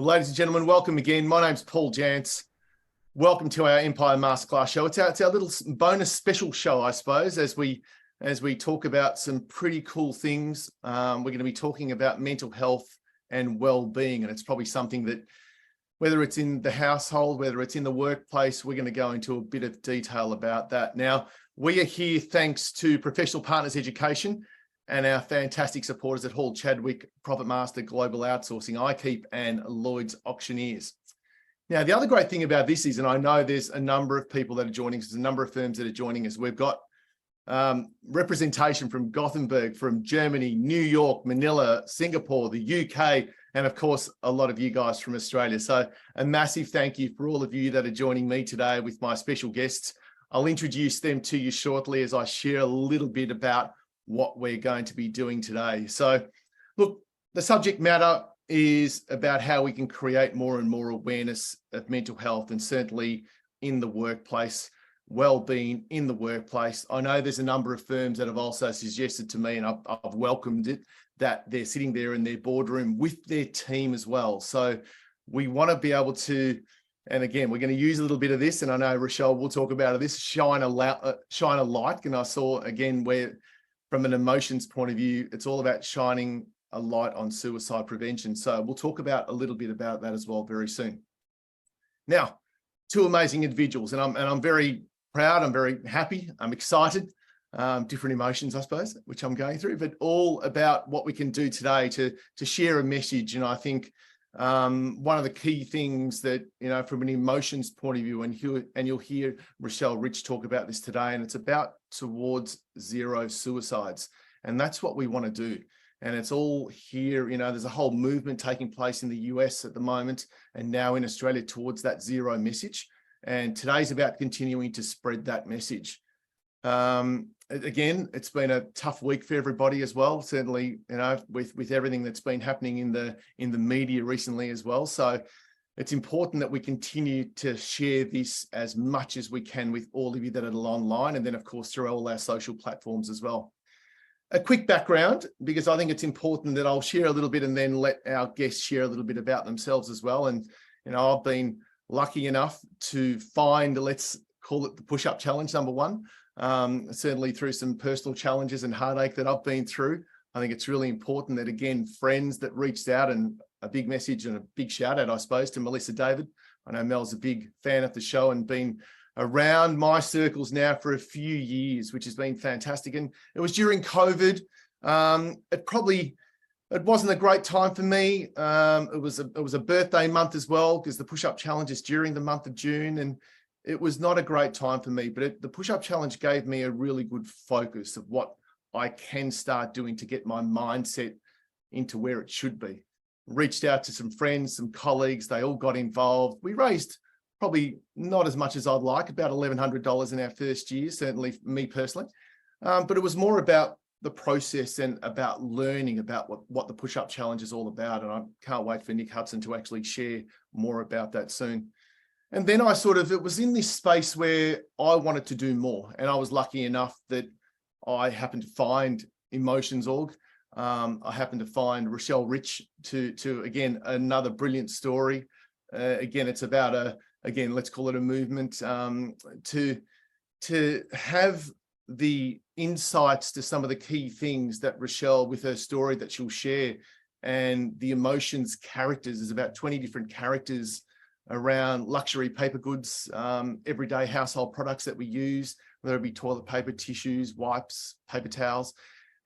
Ladies and gentlemen, welcome again. My name's Paul Jansz. Welcome to our Empire Masterclass show. It's our little bonus special show, I suppose, as we talk about some pretty cool things. We're going to be talking about mental health and well-being, and it's probably something that, whether it's in the household, whether it's in the workplace, we're going to go into a bit of detail about that. Now, we are here thanks to Professional Partners Education and our fantastic supporters at Hall Chadwick, Profit Master, Global Outsourcing, iKeep, and Lloyd's Auctioneers. Now, the other great thing about this is, and I know there's a number of people that are joining us, there's a number of firms that are joining us. We've got representation from Gothenburg, from Germany, New York, Manila, Singapore, the UK, and of course, a lot of you guys from Australia. So a massive thank you for all of you that are joining me today with my special guests. I'll introduce them to you shortly as I share a little bit about what we're going to be doing today. So look, the subject matter is about how we can create more and more awareness of mental health, and certainly in the workplace, well-being in the workplace. I know there's a number of firms that have also suggested to me, and I've welcomed it, that they're sitting there in their boardroom with their team as well. So we want to be able to, and again, we're going to use a little bit of this, and I know Rochelle will talk about this, shine a light. And I saw again where, from an emotions point of view, it's all about shining a light on suicide prevention. So we'll talk about a little bit about that as well very soon. Now, two amazing individuals, and I'm very proud, I'm very happy, I'm excited, different emotions, I suppose, which I'm going through, but all about what we can do today to share a message. And I think one of the key things that, you know, from an emotions point of view, and you'll hear Rochelle Rich talk about this today, and it's about towards zero suicides. And that's what we want to do. And it's all here, you know, there's a whole movement taking place in the US at the moment, and now in Australia towards that zero message. And today's about continuing to spread that message. Again, it's been a tough week for everybody as well, certainly, you know, with everything that's been happening in the media recently as well. So it's important that we continue to share this as much as we can with all of you that are online, and then of course through all our social platforms as well. A quick background, because I think it's important that I'll share a little bit and then let our guests share a little bit about themselves as well. And, you know, I've been lucky enough to find, let's call it the push-up challenge, number one. Certainly through some personal challenges and heartache that I've been through. I think it's really important that, again, friends that reached out, and a big message and a big shout out, I suppose, to Melissa David. I know Mel's a big fan of the show and been around my circles now for a few years, which has been fantastic. And it was during COVID. It wasn't a great time for me. It was a birthday month as well, because the push-up challenge is during the month of June, and it was not a great time for me, but the push-up challenge gave me a really good focus of what I can start doing to get my mindset into where it should be. Reached out to some friends, some colleagues, they all got involved. We raised probably not as much as I'd like, about $1,100 in our first year, certainly me personally. But it was more about the process and about learning about what the push-up challenge is all about. And I can't wait for Nick Hudson to actually share more about that soon. And then it was in this space where I wanted to do more. And I was lucky enough that I happened to find Emotions.org. I happened to find Rochelle Rich to again, another brilliant story. Again, it's about let's call it a movement, to have the insights to some of the key things that Rochelle, with her story that she'll share, and the emotions characters, is about 20 different characters around luxury paper goods, everyday household products that we use, whether it be toilet paper, tissues, wipes, paper towels,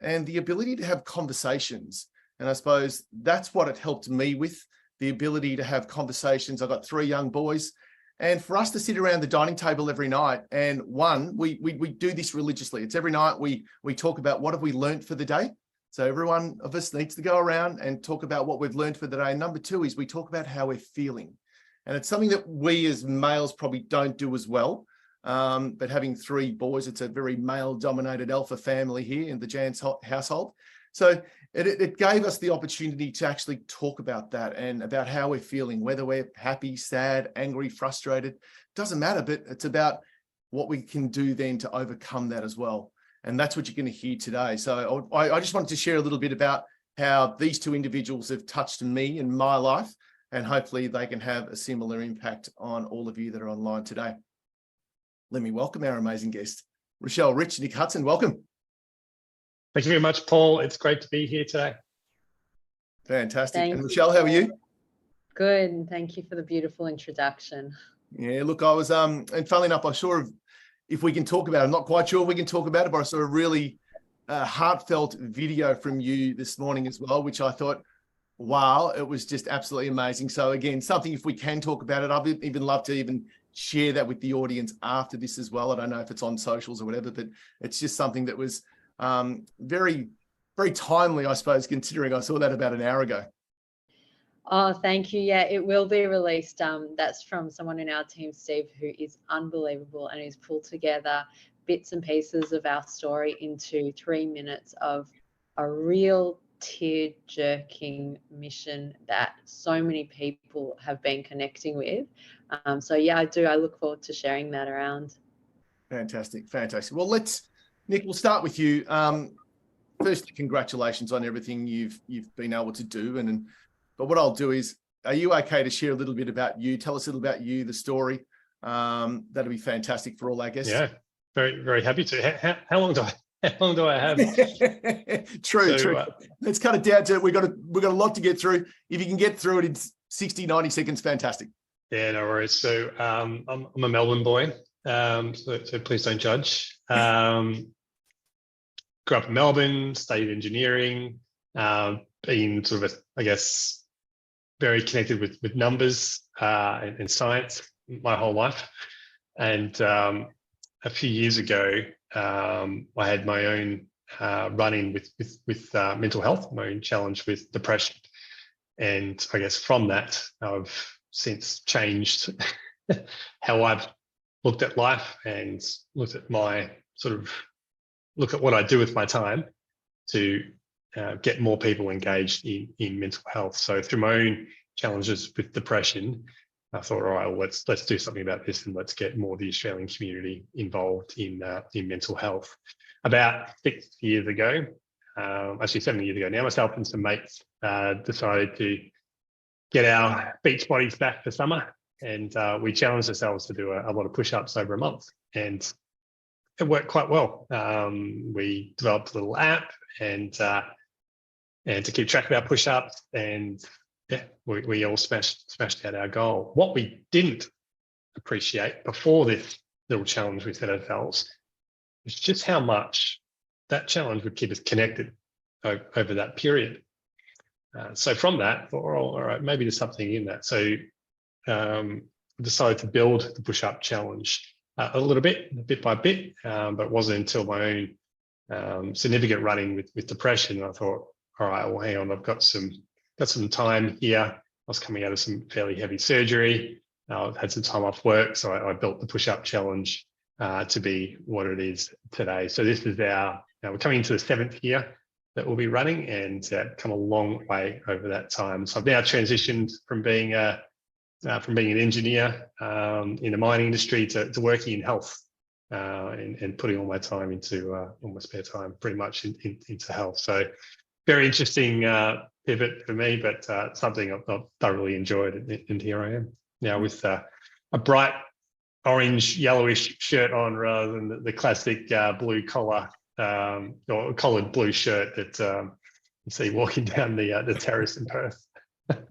and the ability to have conversations. And I suppose that's what it helped me with, the ability to have conversations. I've got 3 young boys, and for us to sit around the dining table every night, and we do this religiously. It's every night we talk about what have we learned for the day. So every one of us needs to go around and talk about what we've learned for the day. And number 2 is we talk about how we're feeling. And it's something that we as males probably don't do as well. But having 3 boys, it's a very male-dominated alpha family here in the Jansz household. So it gave us the opportunity to actually talk about that and about how we're feeling, whether we're happy, sad, angry, frustrated, doesn't matter, but it's about what we can do then to overcome that as well. And that's what you're going to hear today. So I just wanted to share a little bit about how these 2 individuals have touched me in my life, and hopefully they can have a similar impact on all of you that are online today. Let me welcome our amazing guest, Rochelle, Rich, Nick Hudson. Welcome. Thank you very much, Paul. It's great to be here today. Fantastic. Thank and you, Rochelle, how are you? Good, and thank you for the beautiful introduction. Yeah, look, I was, and funnily enough, I saw, if we can talk about it, I'm not quite sure if we can talk about it, but I saw a really heartfelt video from you this morning as well, which I thought, wow, it was just absolutely amazing. So again, something, if we can talk about it, I'd even love to even share that with the audience after this as well. I don't know if it's on socials or whatever, but it's just something that was very, very timely, I suppose, considering I saw that about an hour ago. Oh, thank you. Yeah, it will be released. That's from someone in our team, Steve, who is unbelievable and who's pulled together bits and pieces of our story into 3 minutes of a real tear-jerking mission that so many people have been connecting with. So yeah, I do. I look forward to sharing that around. Fantastic, fantastic. Well, Nick, we'll start with you. Firstly, congratulations on everything you've been able to do. But what I'll do is, are you okay to share a little bit about you? Tell us a little about you, the story. That'll be fantastic for all our guests. Yeah, very, very happy to. How long do I have? True. Let's cut it down to, we've got a lot to get through. If you can get through it in 60, 90 seconds, fantastic. Yeah, no worries. So I'm a Melbourne boy, so please don't judge. Grew up in Melbourne, studied engineering, been sort of, I guess, very connected with numbers and science my whole life. And a few years ago, I had my own run-in with mental health, my own challenge with depression. And I guess from that, I've since changed how I've looked at life and looked at what I do with my time to get more people engaged in mental health. So through my own challenges with depression, I thought, all right, well, let's do something about this and let's get more of the Australian community involved in mental health. About 6 years ago, actually 7 years ago now, myself and some mates decided to get our beach bodies back for summer, and we challenged ourselves to do a lot of push-ups over a month, and it worked quite well. We developed a little app and to keep track of our push-ups, and yeah, we all smashed out our goal. What we didn't appreciate before this little challenge we set ourselves was just how much that challenge would keep us connected over that period. So from that, I thought, all right, maybe there's something in that. So I decided to build the push-up challenge a little bit by bit, but it wasn't until my own significant running with depression, I thought, all right, well, hang on, I've got some time here. I was coming out of some fairly heavy surgery. I had some time off work, so I built the push-up challenge to be what it is today. So this is we're coming into the 7th year that we'll be running, and come a long way over that time. So I've now transitioned from being an engineer in the mining industry to working in health and putting all my time into all my spare time pretty much into health. So very interesting pivot for me, but something I've thoroughly enjoyed, and here I am now with a bright orange yellowish shirt on rather than the classic blue collar or collared blue shirt that you see walking down the terrace in Perth.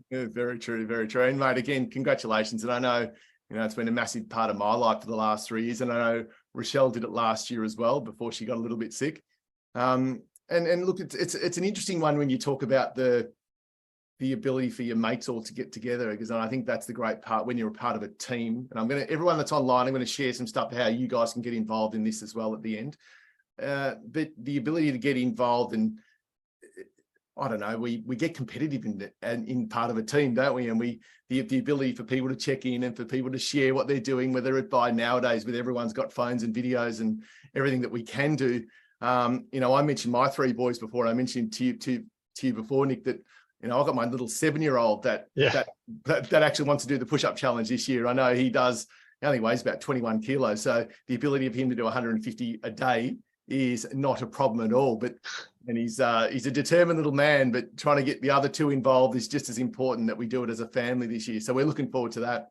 Yeah, very true, very true. And mate, again, congratulations. And I know, it's been a massive part of my life for the last 3 years. And I know Rochelle did it last year as well before she got a little bit sick. And look, it's an interesting one when you talk about the ability for your mates all to get together, because I think that's the great part when you're a part of a team. And everyone that's online, I'm going to share some stuff how you guys can get involved in this as well at the end. But the ability to get involved, and I don't know, we get competitive in part of a team, don't we? And the ability for people to check in and for people to share what they're doing, whether it by nowadays with everyone's got phones and videos and everything that we can do. I mentioned my 3 boys before. I mentioned to you before, Nick, that I've got my little 7-year-old that actually wants to do the push-up challenge this year. I know he does. He only weighs about 21 kilos, so the ability of him to do 150 a day is not a problem at all. But And he's a determined little man, but trying to get the other two involved is just as important that we do it as a family this year. So we're looking forward to that.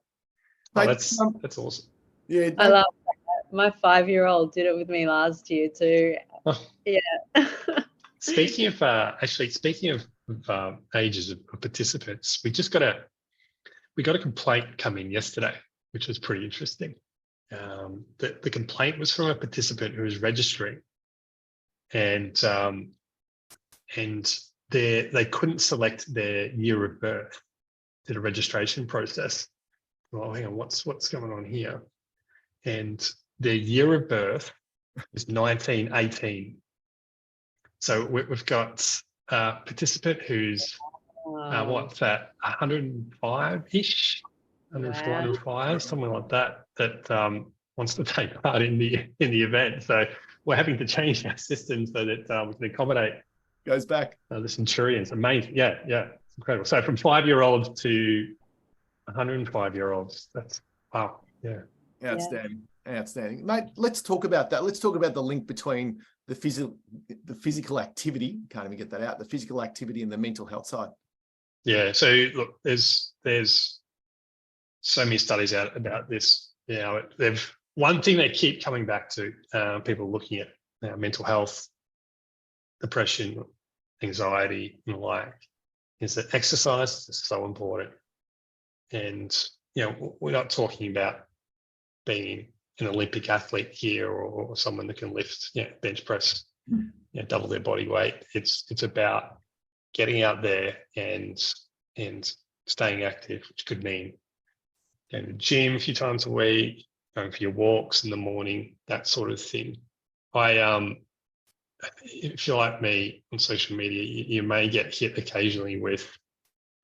Oh, Mate, that's awesome. yeah, I love that. My 5-year-old did it with me last year too. Oh. Yeah. Speaking of ages of participants, we got a complaint come in yesterday, which was pretty interesting. The complaint was from a participant who was registering, and they couldn't select their year of birth to the registration process. Well, hang on, what's going on here? And their year of birth is 1918. So we've got a participant who's what's that, 105-ish, 104, 105, something like that, that wants to take part in the event. So we're having to change our system so that we can accommodate. goes back. The Centurions. Amazing. Yeah, it's incredible. So from 5-year-olds to 105-year-olds. That's wow. Yeah. Outstanding. Mate, let's talk about that. Let's talk about the link between the physical activity, can't even get that out, the physical activity and the mental health side. Yeah. So look, there's so many studies out about this. One thing they keep coming back to, people looking at mental health, depression, anxiety, and the like, is that exercise is so important. And we're not talking about being an Olympic athlete here or someone that can lift, bench press, double their body weight. It's about getting out there and staying active, which could mean going to the gym a few times a week, going for your walks in the morning, that sort of thing. If you're like me on social media, you may get hit occasionally with,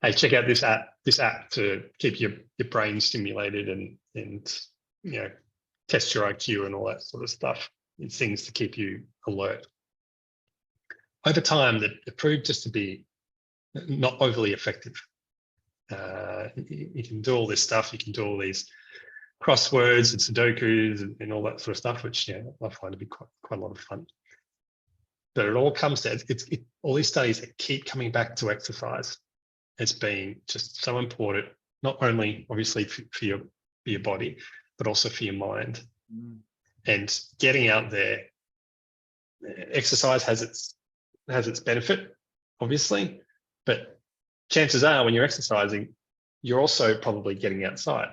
hey, check out this app to keep your brain stimulated and test your IQ and all that sort of stuff. It's things to keep you alert. Over time, it proved just to be not overly effective. You can do all this stuff. You can do all these crosswords and Sudokus and all that sort of stuff, which I find to be quite a lot of fun. But it all comes to all these studies that keep coming back to exercise as being just so important, not only obviously for your body, but also for your mind. And getting out there, exercise has its benefit, obviously, but chances are when you're exercising, you're also probably getting outside,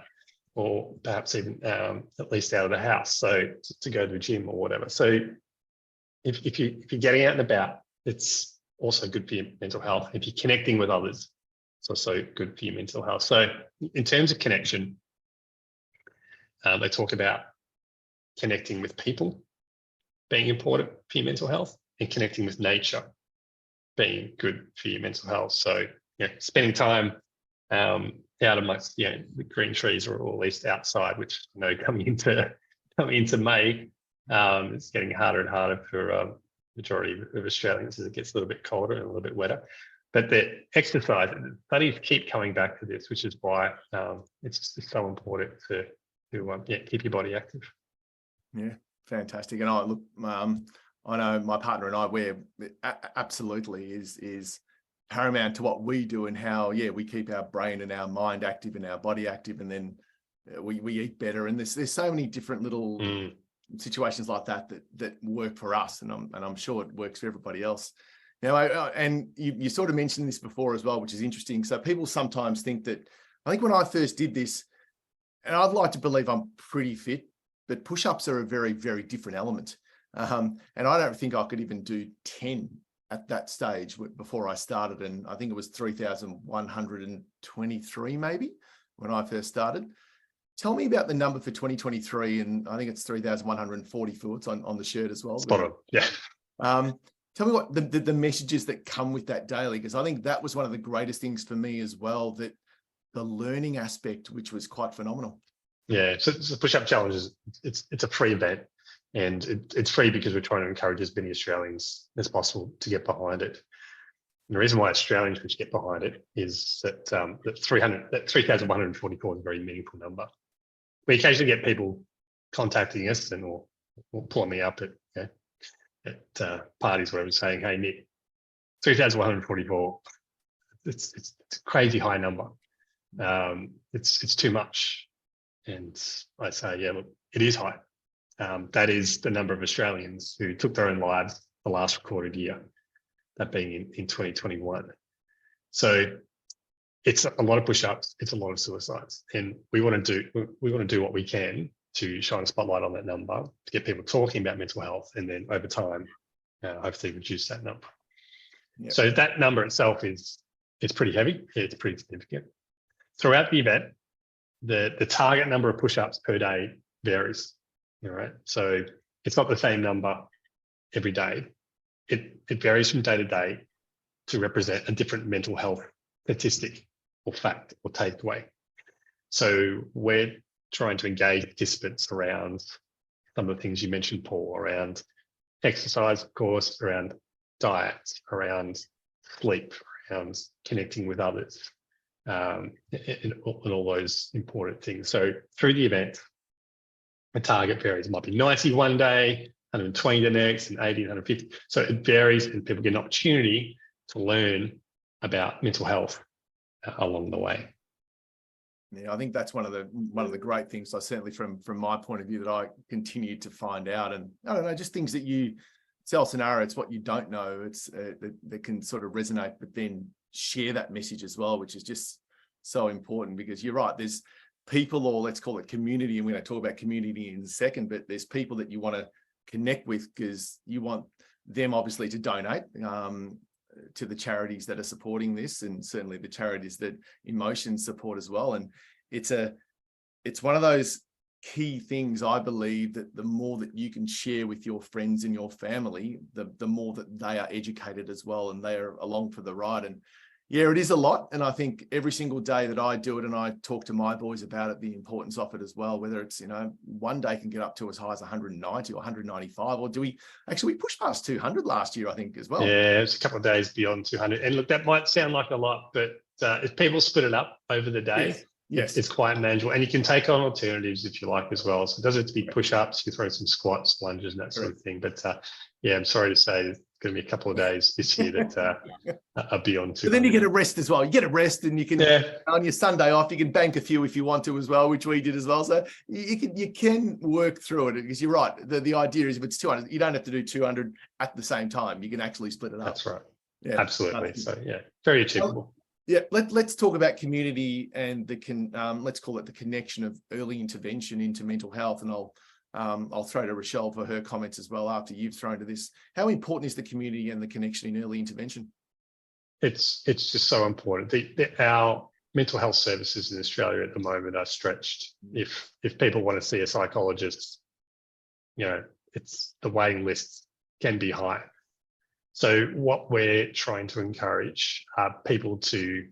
or perhaps even at least out of the house, so to go to the gym or whatever. So if you're getting out and about, it's also good for your mental health. If you're connecting with others, it's also good for your mental health. So in terms of connection, they talk about connecting with people being important for your mental health, and connecting with nature being good for your mental health. So spending time out amongst the green trees, or at least outside, which I know coming into May, it's getting harder and harder for majority of Australians as it gets a little bit colder and a little bit wetter. But the exercise, studies keep coming back to this, which is why it's just so important to keep your body active. Yeah, fantastic. And I know my partner and I, we're absolutely is paramount to what we do and how we keep our brain and our mind active and our body active, and then we eat better. And there's so many different little situations like that work for us, and I'm sure it works for everybody else. Now, and you sort of mentioned this before as well, which is interesting. So people sometimes think that, I think when I first did this, and I'd like to believe I'm pretty fit, but push-ups are a very, very different element. And I don't think I could even do 10 at that stage before I started. And I think it was 3,123 maybe when I first started. Tell me about the number for 2023. And I think it's 3,140 thoughts on the shirt as well. Spot on. Yeah. Tell me what the messages that come with that daily, because I think that was one of the greatest things for me as well, that the learning aspect, which was quite phenomenal. Yeah, so the push-up challenge it's a free event, and it's free because we're trying to encourage as many Australians as possible to get behind it. And the reason why Australians should get behind it is that 3,144 is a very meaningful number. We occasionally get people contacting us or pulling me up at parties, whatever, saying, "Hey Nick, 3,144. It's a crazy high number. It's too much. And I say, yeah, look, it is high. That is the number of Australians who took their own lives the last recorded year, that being in 2021. So it's a lot of push-ups, it's a lot of suicides, and we want to do what we can to shine a spotlight on that number, to get people talking about mental health, and then over time, hopefully reduce that number. Yep. So that number itself is pretty heavy. It's pretty significant. Throughout the event, the target number of push-ups per day varies. All right, so it's not the same number every day. It varies from day to day to represent a different mental health statistic or fact or takeaway. So we're trying to engage participants around some of the things you mentioned, Paul, around exercise, of course, around diet, around sleep, around connecting with others, and all those important things. So through the event, the target varies. It might be 90 one day, 120 the next, and 80, 150. So it varies, and people get an opportunity to learn about mental health along the way. Yeah, I think that's one of the great things. I certainly, from my point of view, that I continue to find out, and I don't know, just things that you tell scenario. It's what you don't know. It's that can sort of resonate, but then share that message as well, which is just so important, because you're right. There's people, or let's call it community, and we're going to talk about community in a second, but there's people that you want to connect with, because you want them obviously to donate to the charities that are supporting this, and certainly the charities that Emotions support as well. And it's one of those key things, I believe, that the more that you can share with your friends and your family, the more that they are educated as well, and they are along for the ride. And yeah, it is a lot. And I think every single day that I do it, and I talk to my boys about it, the importance of it as well, whether it's, one day can get up to as high as 190 or 195, or we pushed past 200 last year, I think, as well. Yeah, it's a couple of days beyond 200. And look, that might sound like a lot, but if people split it up over the day, yes. It's quite manageable. And you can take on alternatives if you like as well. So it doesn't have to be push-ups. You throw some squats, lunges, and that sort of thing. But yeah, I'm sorry to say there's going to be a couple of days this year that are beyond 200. But then you get a rest as well. You get a rest, and you can, on your Sunday off, you can bank a few if you want to as well, which we did as well. So you can work through it, because you're right. The idea is, if it's 200, you don't have to do 200 at the same time. You can actually split it up. That's right. Yeah, absolutely. So yeah, very achievable. Yeah, let's talk about community and let's call it the connection of early intervention into mental health. And I'll throw to Rochelle for her comments as well after you've thrown to this. How important is the community and the connection in early intervention? It's just so important. Our mental health services in Australia at the moment are stretched. If people want to see a psychologist, it's the waiting lists can be high. So what we're trying to encourage are people to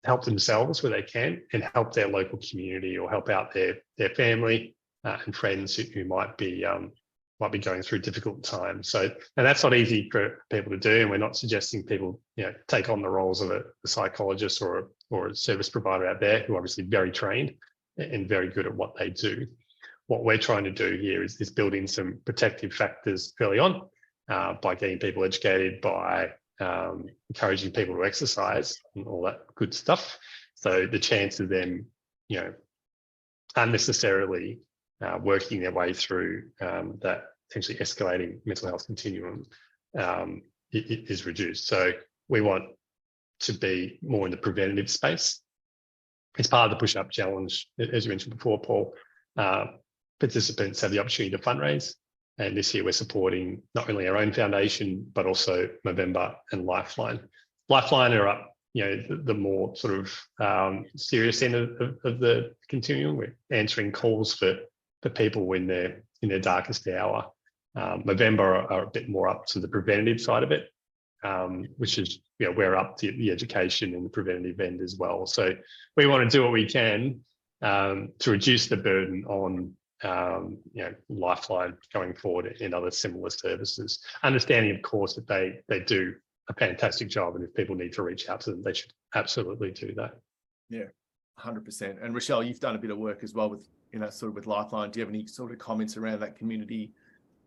help themselves where they can, and help their local community, or help out their family and friends who might be going through difficult times. So, and that's not easy for people to do. And we're not suggesting people take on the roles of a psychologist or a service provider out there, who are obviously very trained and very good at what they do. What we're trying to do here is build in some protective factors early on, by getting people educated, by encouraging people to exercise and all that good stuff. So the chance of them, unnecessarily working their way through that potentially escalating mental health continuum is reduced. So we want to be more in the preventative space. It's part of the push-up challenge, as you mentioned before, Paul. Participants have the opportunity to fundraise. And this year we're supporting not only our own foundation, but also Movember and Lifeline. Lifeline are up, the more sort of serious end of the continuum. We're answering calls for people when they're in their darkest hour. Movember are a bit more up to the preventative side of it, which is, we're up to the education and the preventative end as well. So we want to do what we can to reduce the burden on Lifeline going forward in other similar services. Understanding, of course, that they do a fantastic job, and if people need to reach out to them, they should absolutely do that. Yeah, 100%. And Rochelle, you've done a bit of work as well with, sort of with Lifeline. Do you have any sort of comments around that community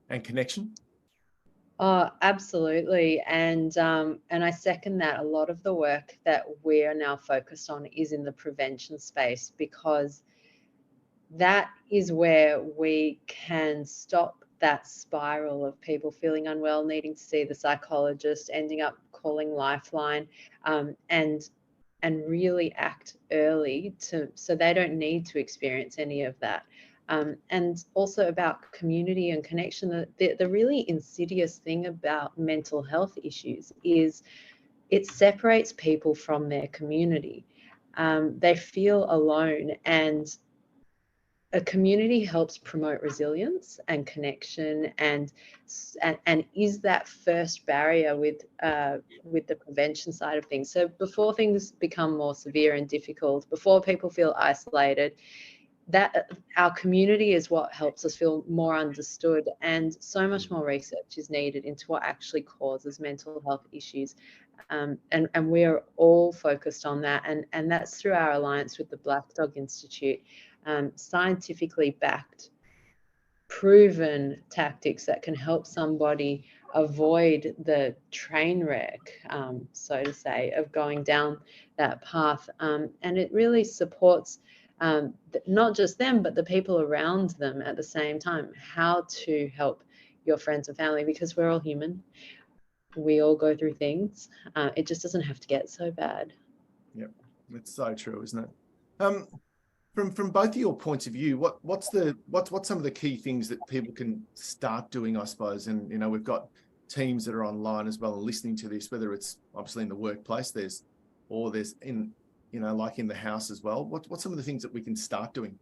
and connection? Oh, absolutely. And I second that. A lot of the work that we are now focused on is in the prevention space, because that is where we can stop that spiral of people feeling unwell, needing to see the psychologist, ending up calling Lifeline, and really act early so they don't need to experience any of that. And also about community and connection. The really insidious thing about mental health issues is it separates people from their community. They feel alone, and a community helps promote resilience and connection, and is that first barrier with the prevention side of things. So before things become more severe and difficult, before people feel isolated, that our community is what helps us feel more understood, and so much more research is needed into what actually causes mental health issues. And we are all focused on that, and that's through our alliance with the Black Dog Institute. Scientifically backed, proven tactics that can help somebody avoid the train wreck, so to say, of going down that path. And it really supports not just them, but the people around them at the same time, how to help your friends and family, because we're all human. We all go through things. It just doesn't have to get so bad. Yep, it's so true, isn't it? From both of your points of view, what's some of the key things that people can start doing, I suppose? And we've got teams that are online as well and listening to this, whether it's obviously in the workplace, there's in like in the house as well. What's some of the things that we can start doing?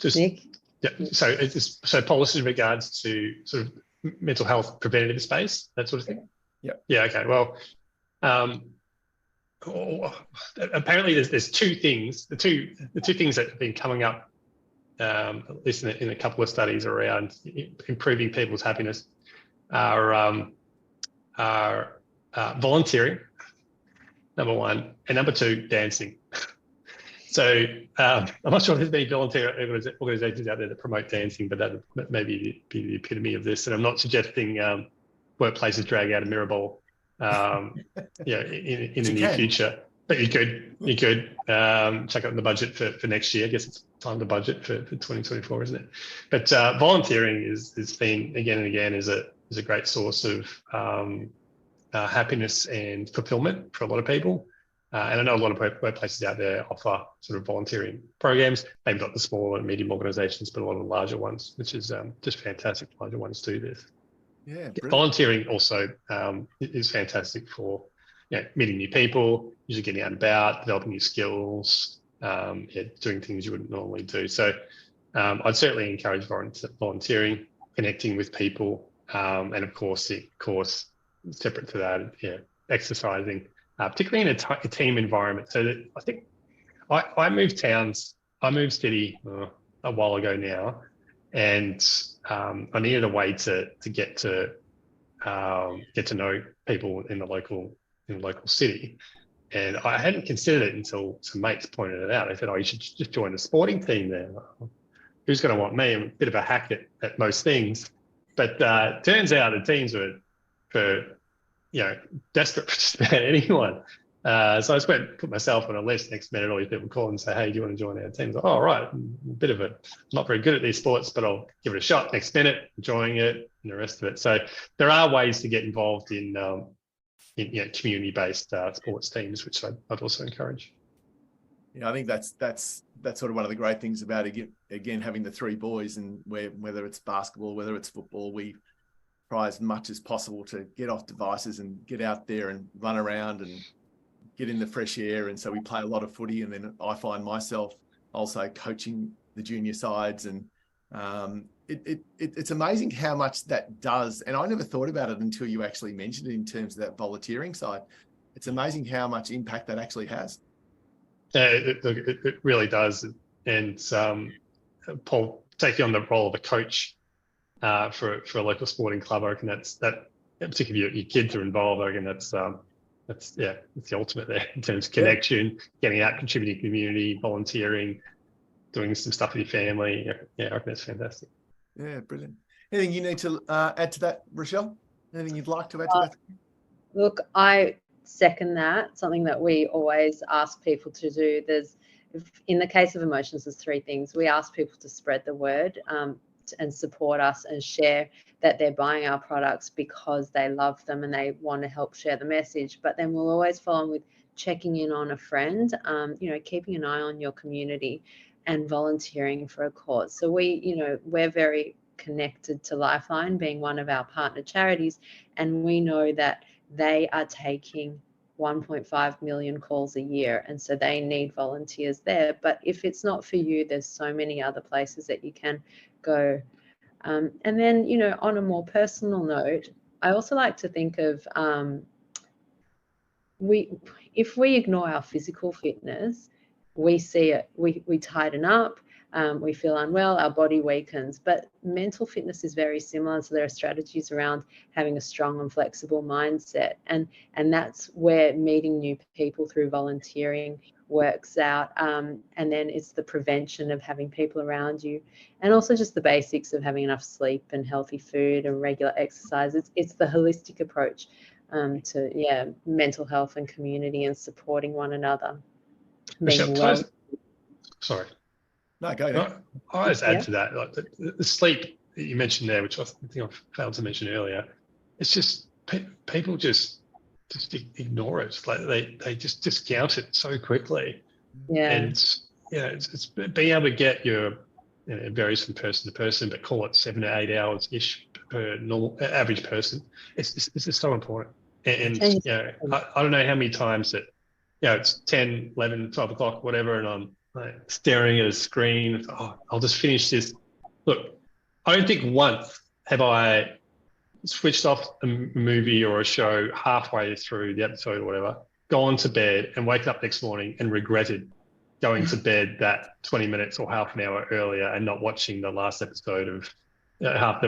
Just Nick? Yeah. So policy in regards to sort of mental health preventative space, that sort of thing. Yeah. Yeah. Okay. Well, apparently there's two things. The two things that have been coming up, at least in a couple of studies around improving people's happiness, are volunteering, number one, and number two, dancing. So I'm not sure if there's many volunteer organisations out there that promote dancing, but that maybe be the epitome of this. And I'm not suggesting workplaces drag out a mirror ball, in the near future. But you could check out the budget for next year. I guess it's time to budget for 2024, isn't it? But volunteering is been again and again is a great source of happiness and fulfilment for a lot of people. And I know a lot of workplaces out there offer sort of volunteering programs, maybe not the small and medium organisations, but a lot of the larger ones, which is just fantastic. Larger ones do this. Yeah, volunteering also is fantastic for meeting new people, usually getting out and about, developing new skills, doing things you wouldn't normally do. So I'd certainly encourage volunteering, connecting with people, and of course, separate to that, exercising. Particularly in a team environment. So that I think I moved city a while ago now, and I needed a way to get to know people in the local city, and I hadn't considered it until some mates pointed it out. They said, "Oh, you should just join a sporting team there." Who's going to want me? I'm a bit of a hack at most things, but turns out the teams were for desperate for just about anyone. So I just put myself on a list. Next minute, all these people call and say, "Hey, do you want to join our team?" Like, "Oh, right, I'm not very good at these sports, but I'll give it a shot." Next minute, enjoying it, and the rest of it. So there are ways to get involved in community-based sports teams, which I'd also encourage. Yeah, I think that's sort of one of the great things about again having the three boys, and whether it's basketball, whether it's football, we try as much as possible to get off devices and get out there and run around and get in the fresh air. And so we play a lot of footy, and then I find myself also coaching the junior sides, and it's amazing how much that does. And I never thought about it until you actually mentioned it in terms of that volunteering side. It's amazing how much impact that actually has. Yeah, it really does. And Paul, taking on the role of a coach for a local sporting club, I reckon that particularly if your kids are involved, I reckon that's it's the ultimate there in terms of connection, getting out, contributing to community, volunteering, doing some stuff with your family. Yeah, I reckon that's fantastic. Yeah, brilliant. Anything you need to add to that, Rochelle? Anything you'd like to add to that? Look, I second that. Something that we always ask people to do. In the case of emotions, there's three things. We ask people to spread the word and support us and share that they're buying our products because they love them and they want to help share the message. But then we'll always follow on with checking in on a friend, keeping an eye on your community and volunteering for a cause. So we're very connected to Lifeline, being one of our partner charities, and we know that they are taking 1.5 million calls a year, and so they need volunteers there. But if it's not for you, there's so many other places that you can go. And then, on a more personal note, I also like to think of if we ignore our physical fitness, we see it, we tighten up, we feel unwell, our body weakens. But mental fitness is very similar. So there are strategies around having a strong and flexible mindset. And that's where meeting new people through volunteering works out. And then it's the prevention of having people around you, and also just the basics of having enough sleep and healthy food and regular exercise. It's the holistic approach to mental health and community and supporting one another. Michelle, sorry. No, go ahead. I just add to that, like the sleep that you mentioned there, which I think I failed to mention earlier. It's just people just ignore it. Like they just discount it so quickly. Yeah. And it's being able to get your, it varies from person to person, but call it 7 to 8 hours ish per normal average person. It's just so important. And I don't know how many times that it's 10, 11, 12 o'clock, whatever, and I'm like staring at a screen. I'll just finish this. Look, I don't think once have I switched off a movie or a show halfway through the episode or whatever, gone to bed and wake up next morning and regretted going to bed that 20 minutes or half an hour earlier and not watching the last episode of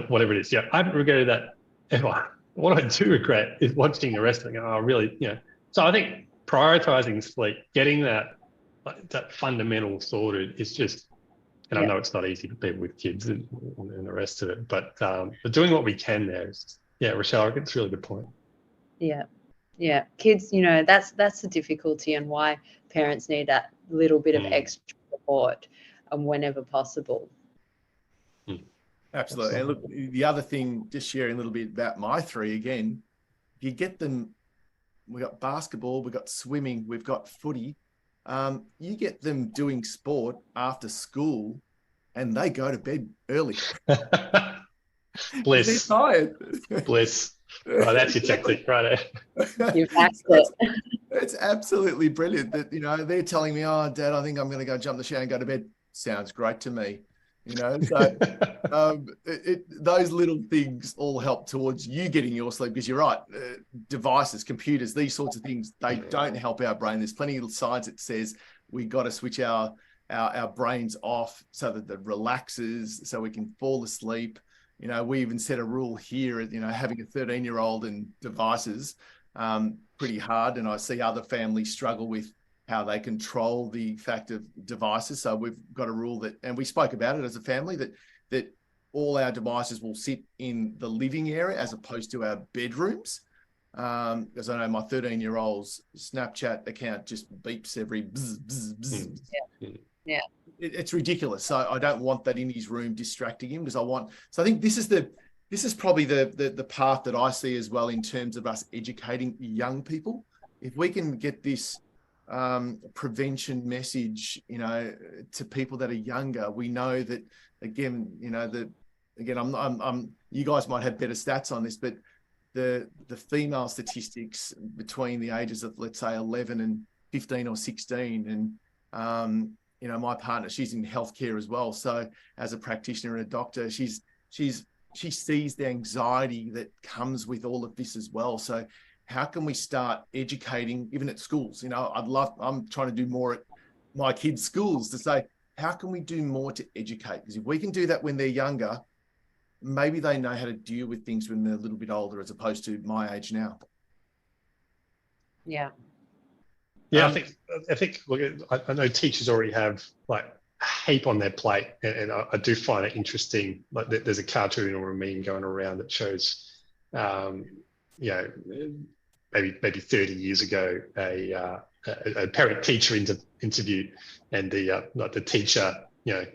whatever it is. I haven't regretted that ever. What I do regret is watching the rest of it. So I think prioritizing sleep, getting that fundamental sorted is just, and I know it's not easy for people with kids and the rest of it, but doing what we can there is, Rochelle, I think it's a really good point. Yeah. Kids, that's the difficulty and why parents need that little bit of extra support whenever possible. Absolutely. And look, the other thing, just sharing a little bit about my three again, you get them, we've got basketball, we've got swimming, we've got footy. You get them doing sport after school and they go to bed early. Bliss. They're tired. Bliss. Right, that's your tactic, right? You've hacked it. It's absolutely brilliant that, they're telling me, oh, Dad, I think I'm going to go jump the shower and go to bed. Sounds great to me. So those little things all help towards you getting your sleep, because you're right. Devices, computers, these sorts of things, they don't help our brain. There's plenty of science that says we got to switch our brains off so that it relaxes, so we can fall asleep. We even set a rule here, having a 13-year-old and devices, pretty hard. And I see other families struggle with how they control the fact of devices. So we've got a rule that, and we spoke about it as a family, that all our devices will sit in the living area as opposed to our bedrooms. Because I know my 13-year-old's Snapchat account just beeps every bzz, bzz, bzz. Yeah. It's ridiculous. So I don't want that in his room distracting him, because so I think this is probably the path that I see as well in terms of us educating young people. If we can get this prevention message, to people that are younger, we know that again, I'm you guys might have better stats on this, but the female statistics between the ages of, let's say, 11 and 15 or 16, and my partner, she's in healthcare as well. So as a practitioner and a doctor, she sees the anxiety that comes with all of this as well. So how can we start educating, even at schools? I'm trying to do more at my kids' schools to say, how can we do more to educate? Because if we can do that when they're younger, maybe they know how to deal with things when they're a little bit older, as opposed to my age now. Yeah. Yeah, I think. Look, I know teachers already have like heap on their plate, and I do find it interesting. Like there's a cartoon or a meme going around that shows, you know, maybe 30 years ago, a parent-teacher interview, and the teacher, you know,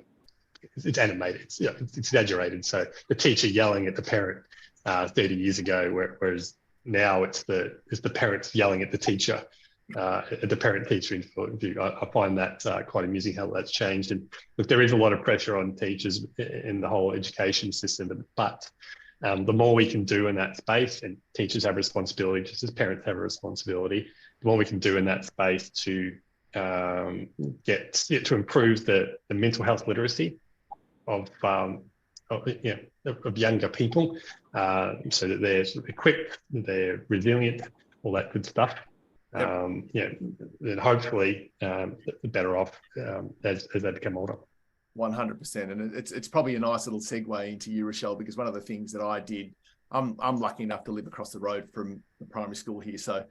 it's animated, it's exaggerated. So the teacher yelling at the parent 30 years ago, whereas now it's the parents yelling at the teacher. At the parent-teacher interview. I find that quite amusing how that's changed. And look, there is a lot of pressure on teachers in the whole education system, but the more we can do in that space, and teachers have a responsibility, just as parents have a responsibility, the more we can do in that space to improve the mental health literacy of younger people, so that they're sort of equipped, they're resilient, all that good stuff. Then hopefully the better off as they become older. 100%, and it's probably a nice little segue into you, Rochelle, because one of the things that I did, I'm lucky enough to live across the road from the primary school here, so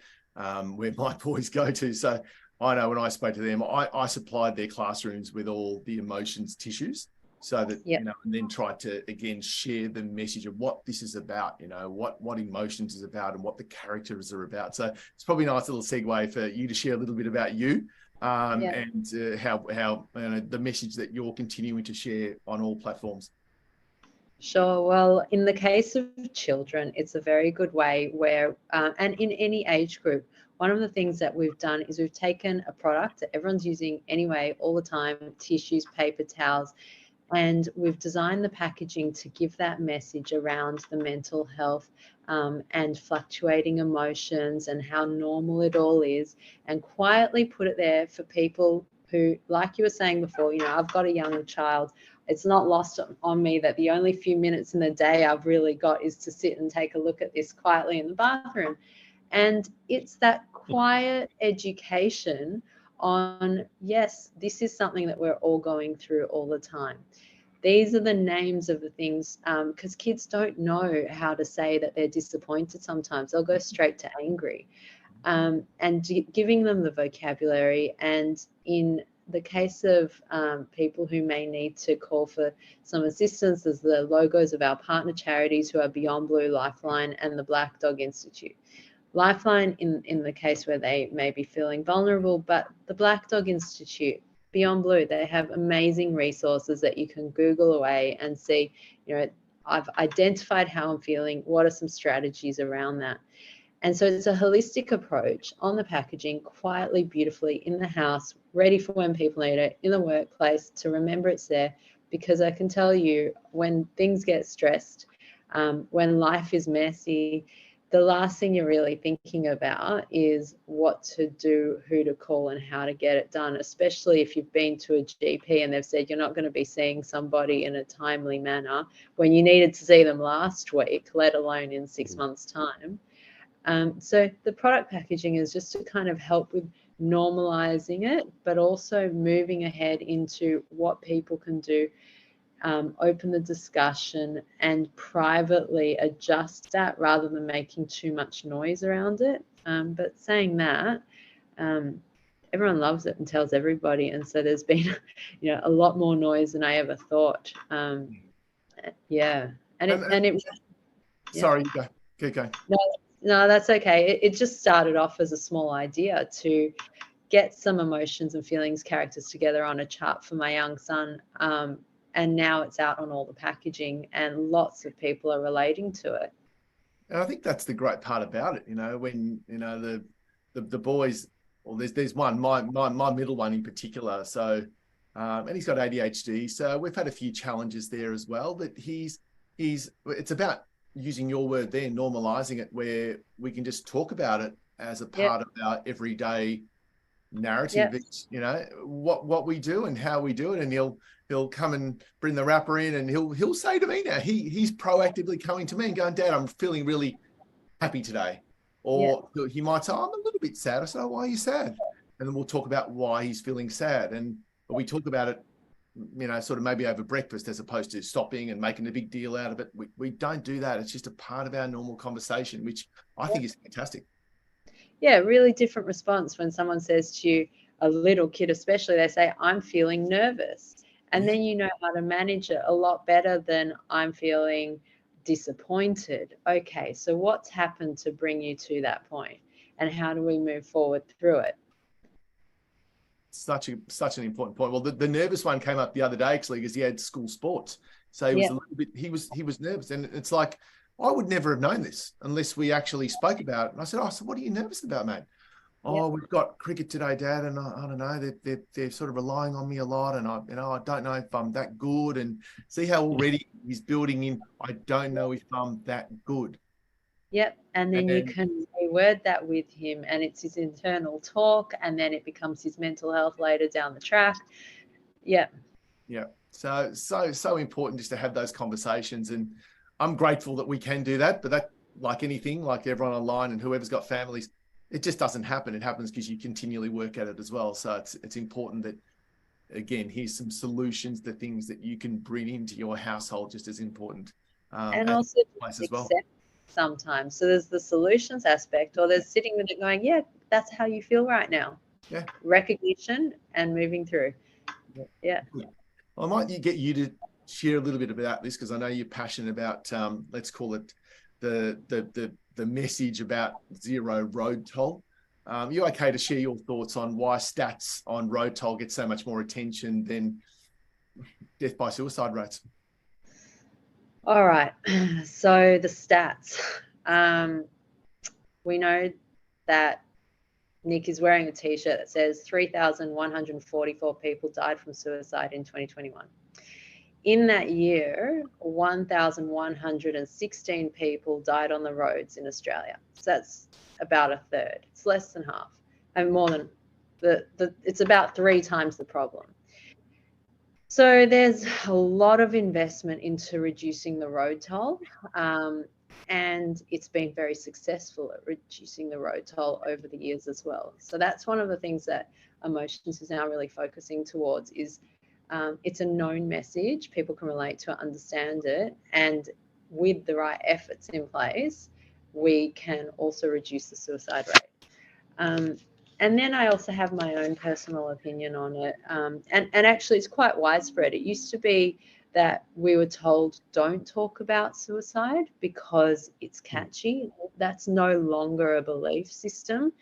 where my boys go to. So I know when I spoke to them, I supplied their classrooms with all the emotions tissues, so that and then tried to again share the message of what this is about, what emotions is about and what the characters are about. So it's probably a nice little segue for you to share a little bit about you and how the message that you're continuing to share on all platforms. Sure. Well, in the case of children, it's a very good way where, and in any age group, one of the things that we've done is we've taken a product that everyone's using anyway all the time, tissues, paper towels, and we've designed the packaging to give that message around the mental health and fluctuating emotions and how normal it all is, and quietly put it there for people who, like you were saying before, I've got a young child. It's not lost on me that the only few minutes in the day I've really got is to sit and take a look at this quietly in the bathroom. And it's that quiet education on, yes, this is something that we're all going through all the time. These are the names of the things, because kids don't know how to say that they're disappointed sometimes. They'll go straight to angry. And giving them the vocabulary, and in the case of people who may need to call for some assistance, there's the logos of our partner charities who are Beyond Blue, Lifeline, and the Black Dog Institute. Lifeline in the case where they may be feeling vulnerable, but the Black Dog Institute, Beyond Blue, they have amazing resources that you can Google away and see, I've identified how I'm feeling, what are some strategies around that? And so it's a holistic approach on the packaging, quietly, beautifully in the house, ready for when people need it, in the workplace, to remember it's there. Because I can tell you, when things get stressed, when life is messy, the last thing you're really thinking about is what to do, who to call, and how to get it done, especially if you've been to a GP and they've said you're not going to be seeing somebody in a timely manner when you needed to see them last week, let alone in 6 months' time. So the product packaging is just to kind of help with normalizing it, but also moving ahead into what people can do, open the discussion and privately adjust that rather than making too much noise around it. But saying that, everyone loves it and tells everybody. And so there's been, a lot more noise than I ever thought. Sorry, go. No, that's okay. It just started off as a small idea to get some emotions and feelings characters together on a chart for my young son. And now it's out on all the packaging and lots of people are relating to it. And I think that's the great part about it, when, the boys, well, there's one, my middle one in particular. So, and he's got ADHD. So we've had a few challenges there as well, but it's about using your word there, normalizing it, where we can just talk about it as a part of our everyday narrative. It's, what we do and how we do it. And he'll come and bring the wrapper in, and he'll say to me now, he's proactively coming to me and going, Dad, I'm feeling really happy today. Or he might say, I'm a little bit sad. I say, why are you sad? And then we'll talk about why he's feeling sad. And we talk about it, sort of maybe over breakfast, as opposed to stopping and making a big deal out of it. We don't do that. It's just a part of our normal conversation, which I think is fantastic. Yeah, really different response when someone says to you, a little kid especially, they say, I'm feeling nervous. And then you know how to manage it a lot better than I'm feeling disappointed. Okay, so what's happened to bring you to that point, and how do we move forward through it? Such an important point. Well, the nervous one came up the other day actually because he had school sports, so he was a little bit he was nervous, and it's like I would never have known this unless we actually spoke about it. And I said, "Oh, so what are you nervous about, mate?" "Oh, we've got cricket today, Dad, and I don't know. They're sort of relying on me a lot, and I don't know if I'm that good." And see how already he's building in. I don't know if I'm that good. Yep. And then you can reword that with him, and it's his internal talk, and then it becomes his mental health later down the track. Yeah. Yeah. So important just to have those conversations. And I'm grateful that we can do that. But that, like anything, like everyone online and whoever's got families, it just doesn't happen. It happens because you continually work at it as well. So it's important that, again, here's some solutions, the things that you can bring into your household, just as important. And also as well. Sometimes. So there's the solutions aspect, or there's sitting with it going, yeah, that's how you feel right now. Yeah. Recognition and moving through. Yeah. I might get you to share a little bit about this, because I know you're passionate about, let's call it the message about zero road toll. You okay to share your thoughts on why stats on road toll get so much more attention than death by suicide rates? All right. So the stats. We know that Nick is wearing a t-shirt that says 3,144 people died from suicide in 2021. In that year, 1,116 people died on the roads in Australia. So that's about a third. It's less than half, and more than it's about 3 times the problem. So there's a lot of investment into reducing the road toll, and it's been very successful at reducing the road toll over the years as well. So that's one of the things that Emotions is now really focusing towards is it's a known message. People can relate to it, understand it, and with the right efforts in place, we can also reduce the suicide rate. And then I also have my own personal opinion on it. And actually, it's quite widespread. It used to be that we were told don't talk about suicide because it's catchy. That's no longer a belief system.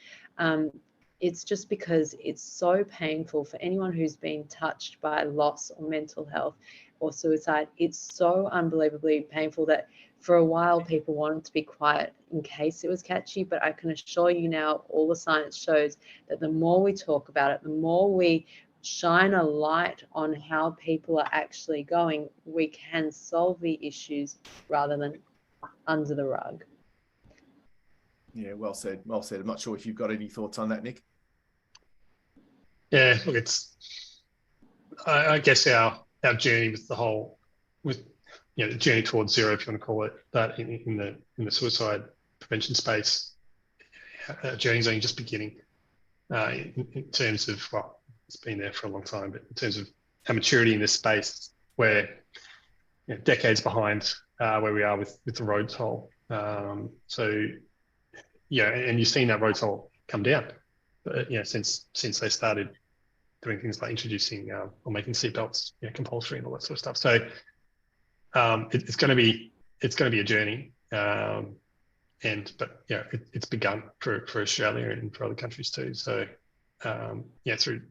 It's just because it's so painful for anyone who's been touched by loss or mental health or suicide. It's so unbelievably painful that for a while people wanted to be quiet in case it was catchy. But I can assure you now, all the science shows that the more we talk about it, the more we shine a light on how people are actually going, we can solve the issues rather than under the rug. Yeah, well said. Well said. I'm not sure if you've got any thoughts on that, Nick. Yeah, look, I guess our journey with the journey towards zero, if you want to call it that, in the suicide prevention space, our journey's only just beginning in terms of, well, it's been there for a long time, but in terms of our maturity in this space, we're decades behind where we are with the road toll. So, yeah, and you've seen that road toll come down, but since they started doing things like introducing or making seatbelts compulsory and all that sort of stuff. So it's going to be a journey, but it's begun for Australia and for other countries too. So through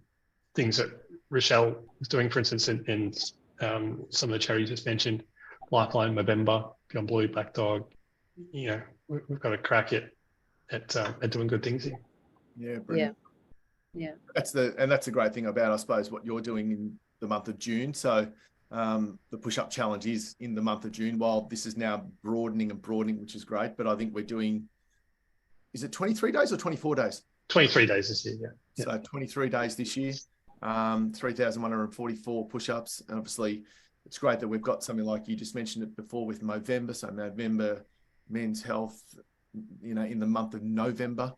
things that Rochelle is doing, for instance, and some of the charities just mentioned, Lifeline, Movember, Beyond Blue, Black Dog. We've got to crack it at doing good things here. Yeah, brilliant. Yeah. That's the great thing about, I suppose, what you're doing in the month of June. So the push-up challenge is in the month of June, while this is now broadening, which is great. But I think we're doing, is it 23 days or 24 days? 23 days this year, yeah. So 23 days this year, 3,144 push-ups. And obviously, it's great that we've got something like you just mentioned it before with Movember. So Movember, Men's Health, in the month of November.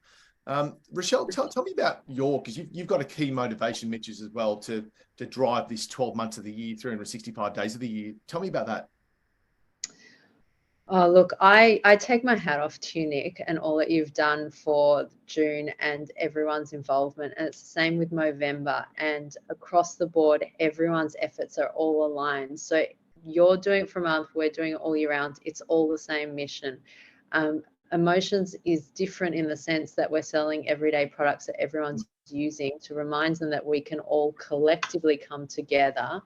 Rochelle, tell me about because you've got a key motivation measures as well to drive this 12 months of the year, 365 days of the year. Tell me about that. Oh, look, I take my hat off to you, Nick, and all that you've done for June and everyone's involvement. And it's the same with Movember, and across the board, everyone's efforts are all aligned. So you're doing it for a month, we're doing it all year round. It's all the same mission. Emotions is different in the sense that we're selling everyday products that everyone's using to remind them that we can all collectively come together,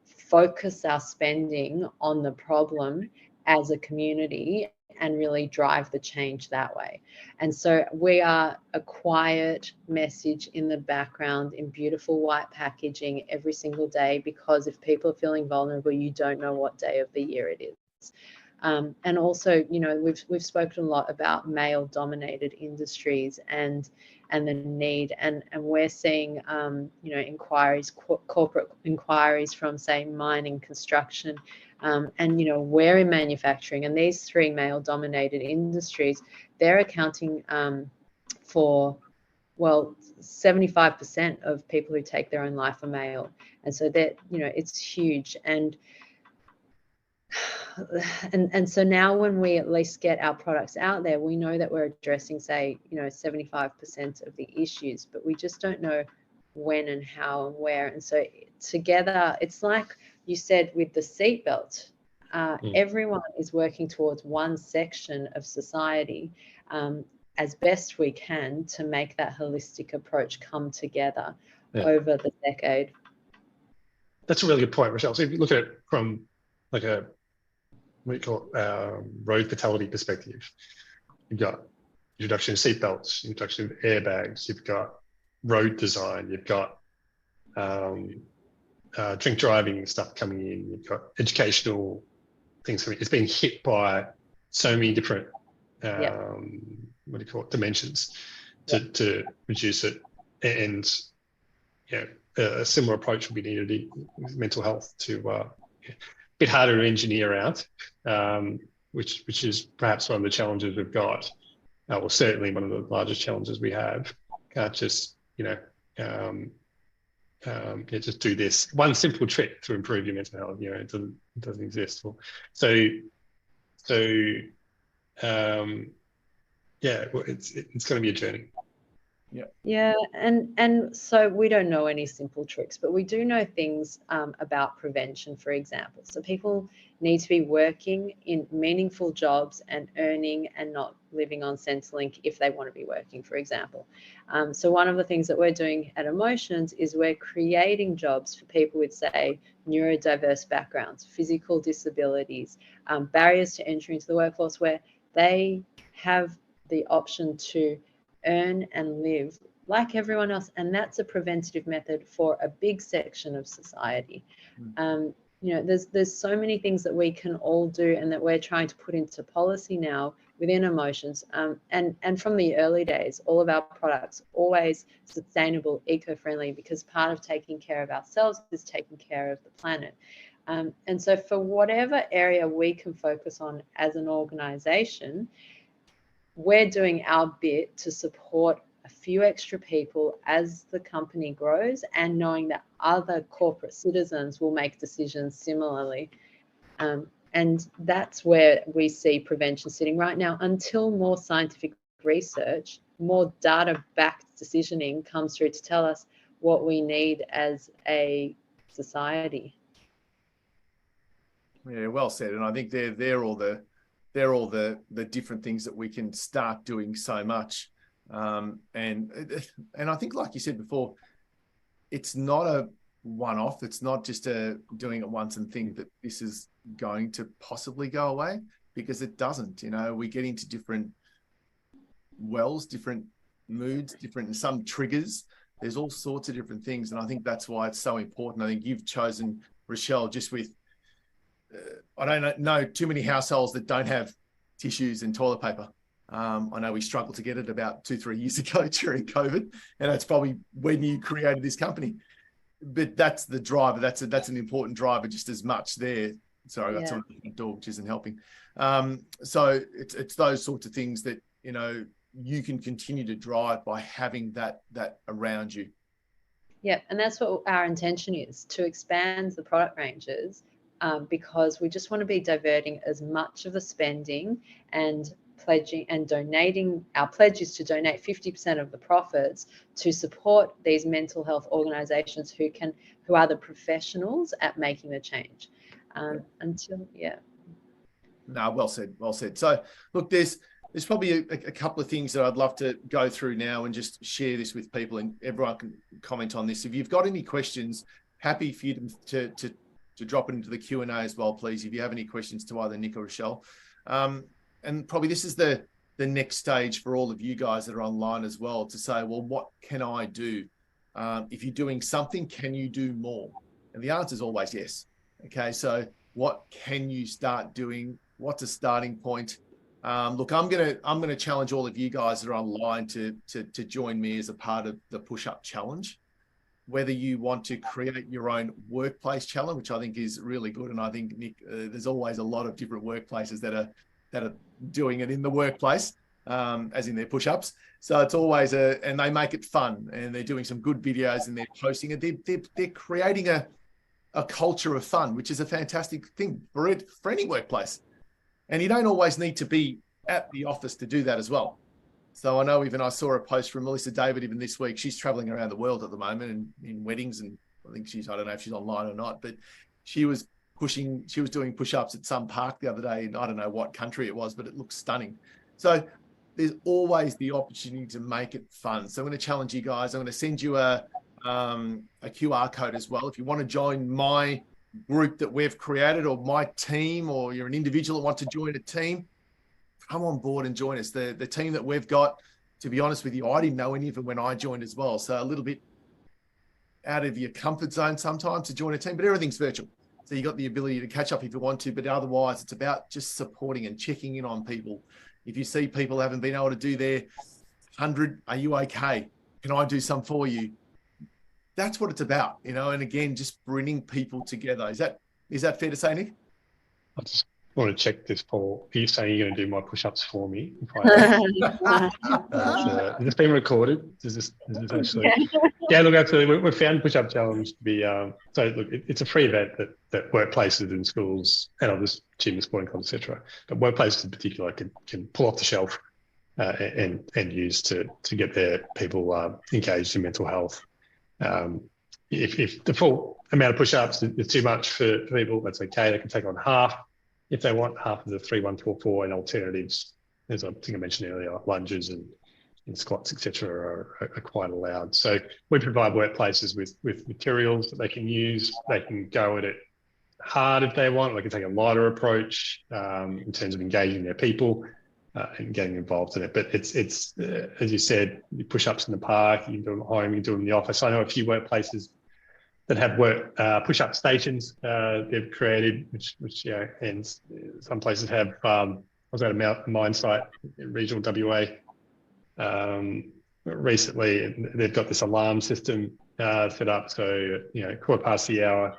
focus our spending on the problem as a community, and really drive the change that way. And so we are a quiet message in the background in beautiful white packaging every single day, because if people are feeling vulnerable, you don't know what day of the year it is. And also, you know, we've spoken a lot about male dominated industries and the need, and we're seeing you know, inquiries, corporate inquiries from, say, mining, construction, and you know, we're in manufacturing, and these three male dominated industries, they're accounting for, well, 75% of people who take their own life are male. And so that, you know, it's huge. And so now when we at least get our products out there, we know that we're addressing, say, you know, 75% of the issues, but we just don't know when and how and where. And so together, it's like you said with the seatbelt, everyone is working towards one section of society as best we can to make that holistic approach come together over the decade. That's a really good point, Rochelle. So if you look at it from like a, what do you call it, road fatality perspective, you've got introduction of seatbelts, introduction of airbags, you've got road design, you've got drink driving stuff coming in, you've got educational things coming in. It's being hit by so many different what do you call it, dimensions to reduce it. And you know, a similar approach will be needed with mental health to bit harder to engineer out, which is perhaps one of the challenges we've got. Well, certainly one of the largest challenges we have. Can't just, you know, just do this one simple trick to improve your mental health. You know, it doesn't exist. Yeah, well, it's going to be a journey. Yeah, and so we don't know any simple tricks, but we do know things about prevention, for example. So people need to be working in meaningful jobs and earning and not living on Centrelink if they want to be working, for example. So one of the things that we're doing at Emotions is we're creating jobs for people with, say, neurodiverse backgrounds, physical disabilities, barriers to entry into the workforce, where they have the option to earn and live like everyone else. And that's a preventative method for a big section of society. You know, there's so many things that we can all do and that we're trying to put into policy now within Emotions. And from the early days, all of our products always sustainable, eco-friendly, because part of taking care of ourselves is taking care of the planet. And so for whatever area we can focus on as an organization, we're doing our bit to support a few extra people as the company grows, and knowing that other corporate citizens will make decisions similarly. And that's where we see prevention sitting right now, until more scientific research, more data-backed decisioning comes through to tell us what we need as a society. Yeah, well said. And I think they're all the different things that we can start doing so much. And I think, like you said before, it's not a one-off. It's not just doing it once and think that this is going to possibly go away, because it doesn't. You know, we get into different wells, different moods, some triggers. There's all sorts of different things. And I think that's why it's so important. I think you've chosen, Rochelle, just with, I don't know too many households that don't have tissues and toilet paper. I know we struggled to get it about 2-3 years ago during COVID, and that's probably when you created this company. But that's the driver. That's an important driver just as much there. Sorry, I got someone at the door, which isn't helping. So it's those sorts of things that, you know, you can continue to drive by having that around you. Yeah, and that's what our intention is, to expand the product ranges because we just want to be diverting as much of the spending and pledging and donating. Our pledge is to donate 50% of the profits to support these mental health organizations who are the professionals at making the change. No, well said, well said. So look, there's probably a couple of things that I'd love to go through now and just share this with people, and everyone can comment on this. If you've got any questions, happy for you to drop it into the Q&A as well, please, if you have any questions to either Nick or Rochelle. And probably this is the next stage for all of you guys that are online as well, to say, well, what can I do? If you're doing something, can you do more? And the answer is always yes. Okay, so what can you start doing? What's a starting point? Look, I'm gonna challenge all of you guys that are online to join me as a part of the push-up challenge. Whether you want to create your own workplace challenge, which I think is really good, and I think, Nick, there's always a lot of different workplaces that are doing it in the workplace, as in their push-ups. So it's always and they make it fun, and they're doing some good videos, and they're posting it. They're creating a culture of fun, which is a fantastic thing for any workplace. And you don't always need to be at the office to do that as well. So I know I saw a post from Melissa David even this week. She's traveling around the world at the moment and in weddings, and I think I don't know if she's online or not, but she was doing push-ups at some park the other day, and I don't know what country it was, but it looks stunning. So there's always the opportunity to make it fun. So I'm going to challenge you guys. I'm going to send you a QR code as well. If you want to join my group that we've created, or my team, or you're an individual that wants to join a team, come on board and join us. The team that we've got, to be honest with you, I didn't know any of them when I joined as well. So a little bit out of your comfort zone sometimes to join a team, but everything's virtual. So you got the ability to catch up if you want to, but otherwise it's about just supporting and checking in on people. If you see people haven't been able to do their 100, are you okay? Can I do some for you? That's what it's about, and again, just bringing people together. Is that fair to say, Nick? I just want to check this, Paul. Are you saying you're going to do my push-ups for me? Is this being recorded? Is this actually? Yeah, look, absolutely. We've found push-up challenge to be so. Look, it's a free event that workplaces and schools and other gyms, sporting clubs, etc. But workplaces in particular can pull off the shelf and use to get their people engaged in mental health. If the full amount of push-ups is too much for people, that's okay. They can take on half. If they want half of the 3, 1, 4, 4 and alternatives, as I think I mentioned earlier, like lunges and squats, etc., are quite allowed. So we provide workplaces with materials that they can use. They can go at it hard if they want. They can take a lighter approach in terms of engaging their people and getting involved in it. But it's as you said, you push-ups in the park, you can do them at home, you can do them in the office. I know a few workplaces that have push-up stations they've created, which and some places have. I was at a mine site in regional WA recently, and they've got this alarm system set up. So 1:15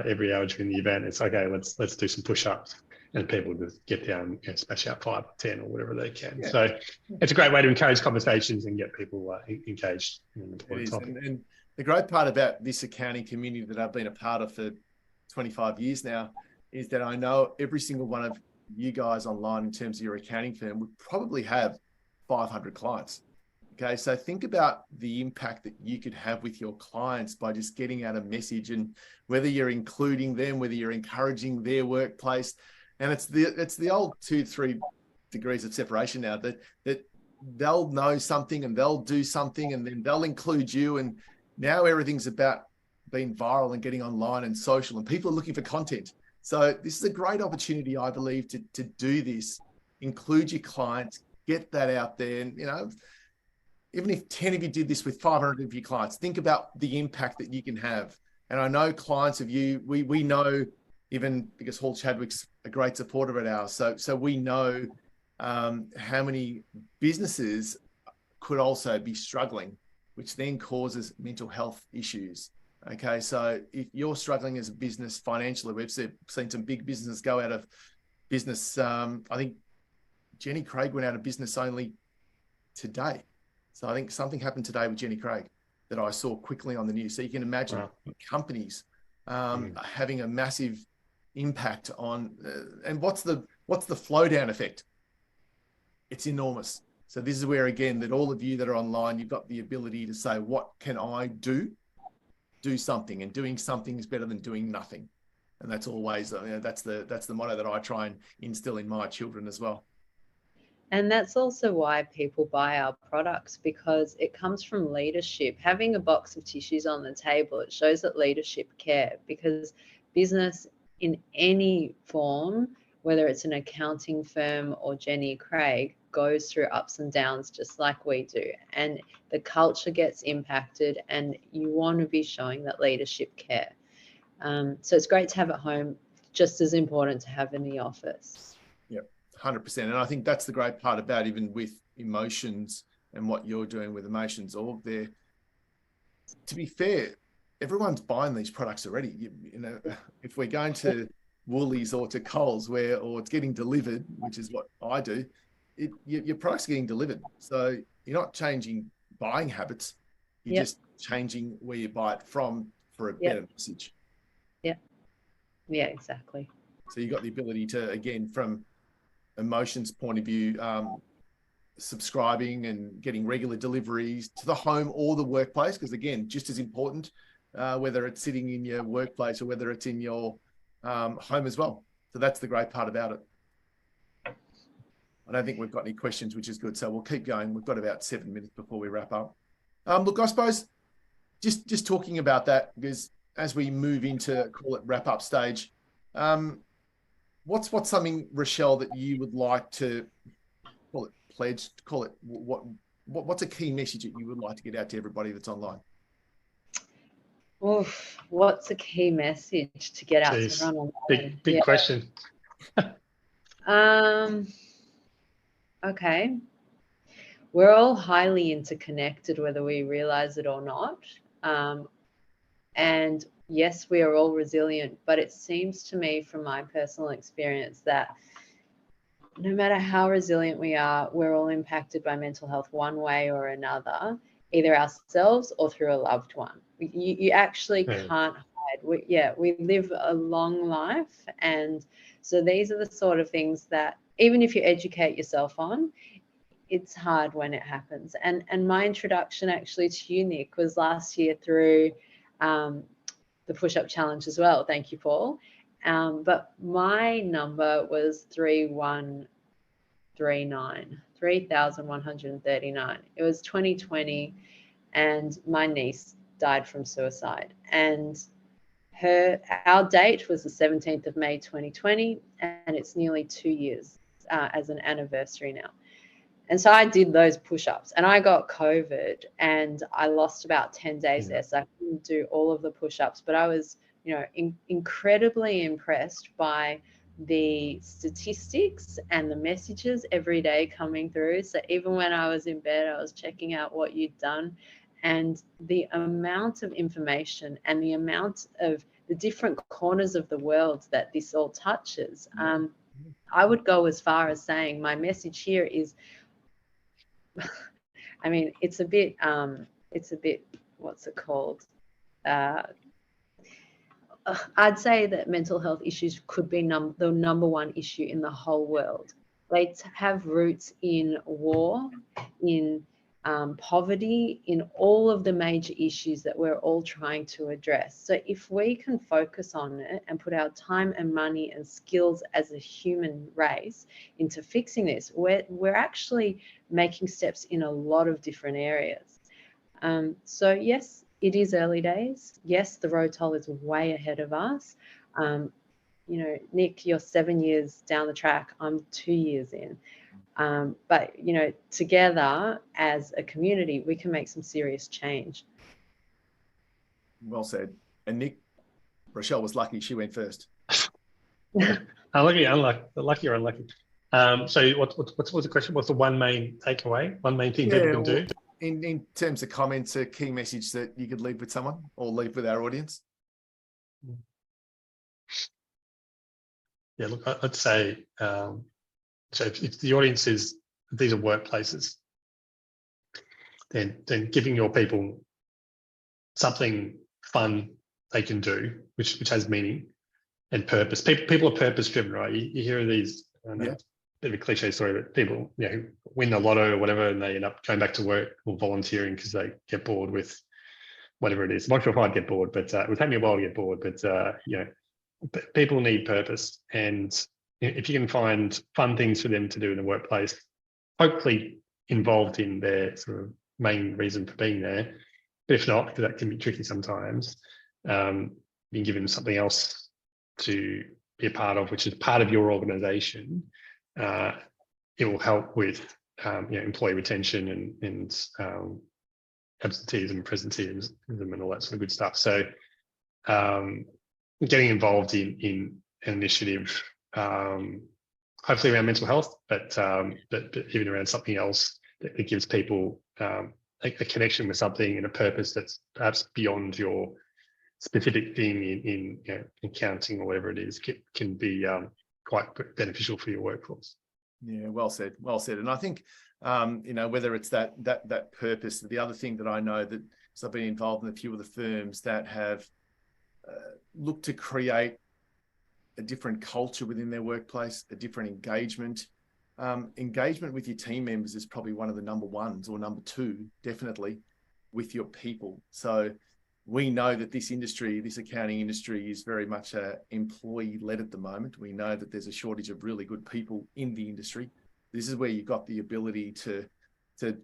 every hour during the event, it's okay. Let's do some push-ups, and people just get down, smash out 5 or 10 or whatever they can. Yeah. So it's a great way to encourage conversations and get people engaged in an important topic. And the great part about this accounting community that I've been a part of for 25 years now is that I know every single one of you guys online, in terms of your accounting firm, would probably have 500 clients. Okay, so think about the impact that you could have with your clients by just getting out a message, and whether you're including them, whether you're encouraging their workplace. And it's the old 2-3 degrees of separation now, that they'll know something and they'll do something and then they'll include you. And now everything's about being viral and getting online and social, and people are looking for content. So this is a great opportunity, I believe, to do this, include your clients, get that out there. And, even if 10 of you did this with 500 of your clients, think about the impact that you can have. And I know clients of you, we know, even because Hall Chadwick's a great supporter at ours. So we know how many businesses could also be struggling, which then causes mental health issues. Okay, so if you're struggling as a business financially, we've seen some big businesses go out of business. I think Jenny Craig went out of business only today. So I think something happened today with Jenny Craig that I saw quickly on the news. So you can imagine companies having a massive impact on, and what's the flow down effect? It's enormous. So this is where, again, that all of you that are online, you've got the ability to say, what can I do? Do something, and doing something is better than doing nothing. And that's always, that's the motto that I try and instill in my children as well. And that's also why people buy our products, because it comes from leadership. Having a box of tissues on the table, it shows that leadership care, because business in any form, whether it's an accounting firm or Jenny Craig, goes through ups and downs just like we do. And the culture gets impacted, and you want to be showing that leadership care. So it's great to have at home, just as important to have in the office. Yep, 100%. And I think that's the great part about, even with emotions and what you're doing with emotions, all there. To be fair, everyone's buying these products already. You know, if we're going to Woolies or to Coles, or it's getting delivered, which is what I do, your product's getting delivered. So you're not changing buying habits. You're just changing where you buy it from for a better message. Yeah, exactly. So you've got the ability to, again, from emotions point of view, subscribing and getting regular deliveries to the home or the workplace, because again, just as important, whether it's sitting in your workplace or whether it's in your home as well. So that's the great part about it. I don't think we've got any questions, which is good. So we'll keep going. We've got about 7 minutes before we wrap up. Look, I suppose just talking about that, because as we move into, call it, wrap up stage, what's something, Rochelle, that you would like to, call it, pledge, call it, what's a key message that you would like to get out to everybody that's online? Oof, what's a key message to get out to everyone online? Big question. Okay. We're all highly interconnected, whether we realize it or not. And yes, we are all resilient, but it seems to me, from my personal experience, that no matter how resilient we are, we're all impacted by mental health one way or another, either ourselves or through a loved one. You actually can't hide. We live a long life. And so these are the sort of things that, even if you educate yourself on, it's hard when it happens. And my introduction actually to you, Nick, was last year through the push-up challenge as well. Thank you, Paul. But my number was 3,139. It was 2020, and my niece died from suicide. And our date was the 17th of May 2020, and it's nearly 2 years as an anniversary now. And so I did those push-ups, and I got COVID, and I lost about 10 days there. So I couldn't do all of the push-ups, but I was, incredibly impressed by the statistics and the messages every day coming through. So even when I was in bed, I was checking out what you'd done, and the amount of information and the amount of the different corners of the world that this all touches. I would go as far as saying my message here is, I mean, it's a bit, what's it called? I'd say that mental health issues could be the number one issue in the whole world. They have roots in war, in poverty, in all of the major issues that we're all trying to address. So if we can focus on it and put our time and money and skills as a human race into fixing this, we're actually making steps in a lot of different areas. So yes, it is early days. Yes, the Rochelle is way ahead of us. Nick, you're 7 years down the track. I'm 2 years in. But, together as a community, we can make some serious change. Well said. And Nick, Rochelle was lucky she went first. Unlucky, lucky or unlucky. So what's the question? What's the one main takeaway? One main thing people can do? In terms of comments, a key message that you could leave with someone or leave with our audience? Yeah, look, I'd say, so if the audience is, these are workplaces, then giving your people something fun they can do, which has meaning, and purpose. People are purpose driven, right? You hear of these, I don't know, Yeah. it's a bit of a cliche story, but people, who win the lotto or whatever, and they end up going back to work or volunteering because they get bored with whatever it is. I'm not sure if I'd get bored, but it would take me a while to get bored. But people need purpose, and if you can find fun things for them to do in the workplace, hopefully involved in their sort of main reason for being there. But if not, because that can be tricky sometimes, you can give them something else to be a part of, which is part of your organisation. It will help with employee retention and absenteeism, presenteeism, and all that sort of good stuff. So getting involved in an initiative, hopefully around mental health, but even around something else that gives people a connection with something and a purpose that's perhaps beyond your specific thing in accounting or whatever it is, can be quite beneficial for your workforce. Yeah, well said, well said. And I think whether it's that purpose, the other thing that I know that, because I've been involved in a few of the firms that have looked to create a different culture within their workplace, a different engagement. Engagement with your team members is probably one of the number ones, or number two, definitely, with your people. So we know that this industry, this accounting industry, is very much employee-led at the moment. We know that there's a shortage of really good people in the industry. This is where you've got the ability to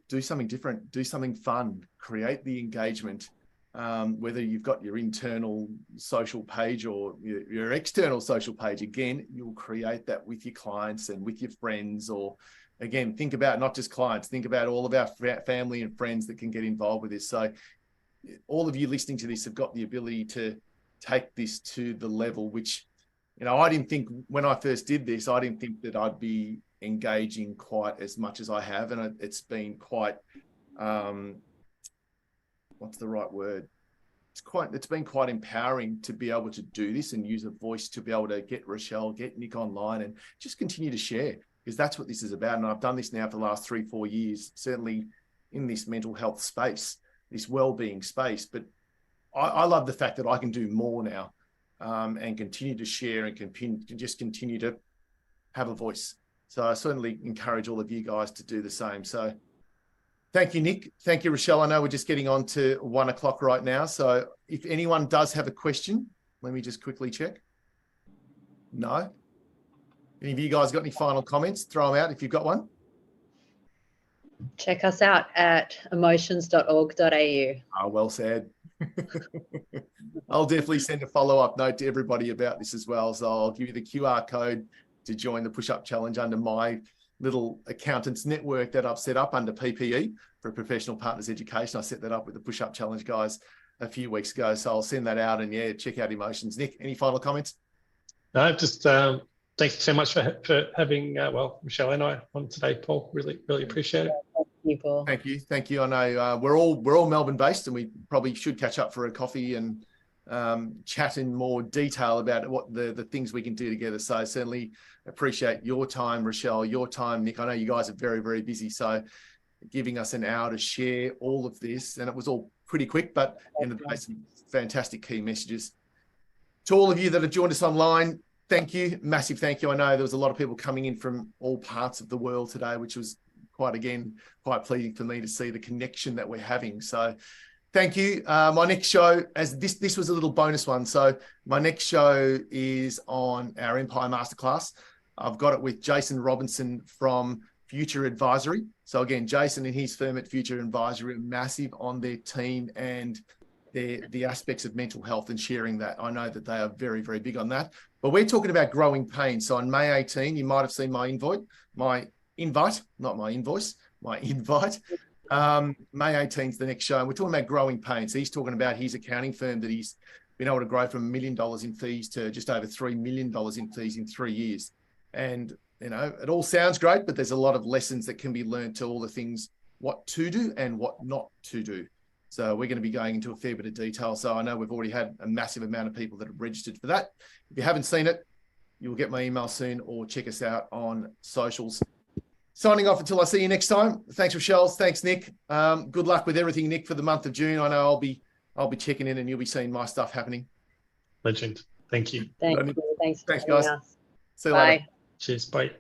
do something different, do something fun, create the engagement. Whether you've got your internal social page or your external social page, again, you'll create that with your clients and with your friends. Or again, think about not just clients, think about all of our family and friends that can get involved with this. So all of you listening to this have got the ability to take this to the level which, I didn't think when I first did this, I didn't think that I'd be engaging quite as much as I have. And it's been quite, what's the right word? It's been quite empowering to be able to do this and use a voice to be able to get Rochelle, get Nick online and just continue to share, because that's what this is about. And I've done this now for the last 3-4 years, certainly in this mental health space, this well-being space. But I love the fact that I can do more now and continue to share and just continue to have a voice. So I certainly encourage all of you guys to do the same. So thank you, Nick. Thank you, Rochelle. I know we're just getting on to 1 o'clock right now. So if anyone does have a question, let me just quickly check. No? Any of you guys got any final comments? Throw them out if you've got one. Check us out at emotions.org.au. Oh, well said. I'll definitely send a follow-up note to everybody about this as well. So I'll give you the QR code to join the push-up challenge under my little accountants network that I've set up under PPE for Professional Partners Education. I set that up with the push-up challenge guys a few weeks ago. So I'll send that out and check out Emotions. Nick, any final comments? No, just thanks so much for having, Rochelle and I on today, Paul. Really, really appreciate it. People. Thank you. I know we're all Melbourne based, and we probably should catch up for a coffee and chat in more detail about what the things we can do together. So I certainly appreciate your time, Rochelle, your time, Nick. I know you guys are very, very busy, so giving us an hour to share all of this, and it was all pretty quick, but in the day, some fantastic key messages. To all of you that have joined us online, thank you, massive thank you. I know there was a lot of people coming in from all parts of the world today, which was quite pleasing for me to see the connection that we're having. So thank you. My next show, as this was a little bonus one. So my next show is on our Empire Masterclass. I've got it with Jason Robinson from Future Advisory. So again, Jason and his firm at Future Advisory are massive on their team and the aspects of mental health and sharing that. I know that they are very, very big on that. But we're talking about growing pain. So on May 18, you might have seen my invite. May 18 is the next show, and we're talking about growing pains. He's talking about his accounting firm that he's been able to grow from $1 million in fees to just over $3 million in fees in 3 years. And it all sounds great, but there's a lot of lessons that can be learned to all the things, what to do and what not to do. So we're going to be going into a fair bit of detail. So I know we've already had a massive amount of people that have registered for that. If you haven't seen it, you'll get my email soon, or check us out on socials. Signing off until I see you next time. Thanks, Rochelle. Thanks, Nick. Good luck with everything, Nick, for the month of June. I know I'll be checking in, and you'll be seeing my stuff happening. Legend. Thank you. Thank you. Thanks for Thanks, having guys. us. See you later. Bye. Cheers. Bye.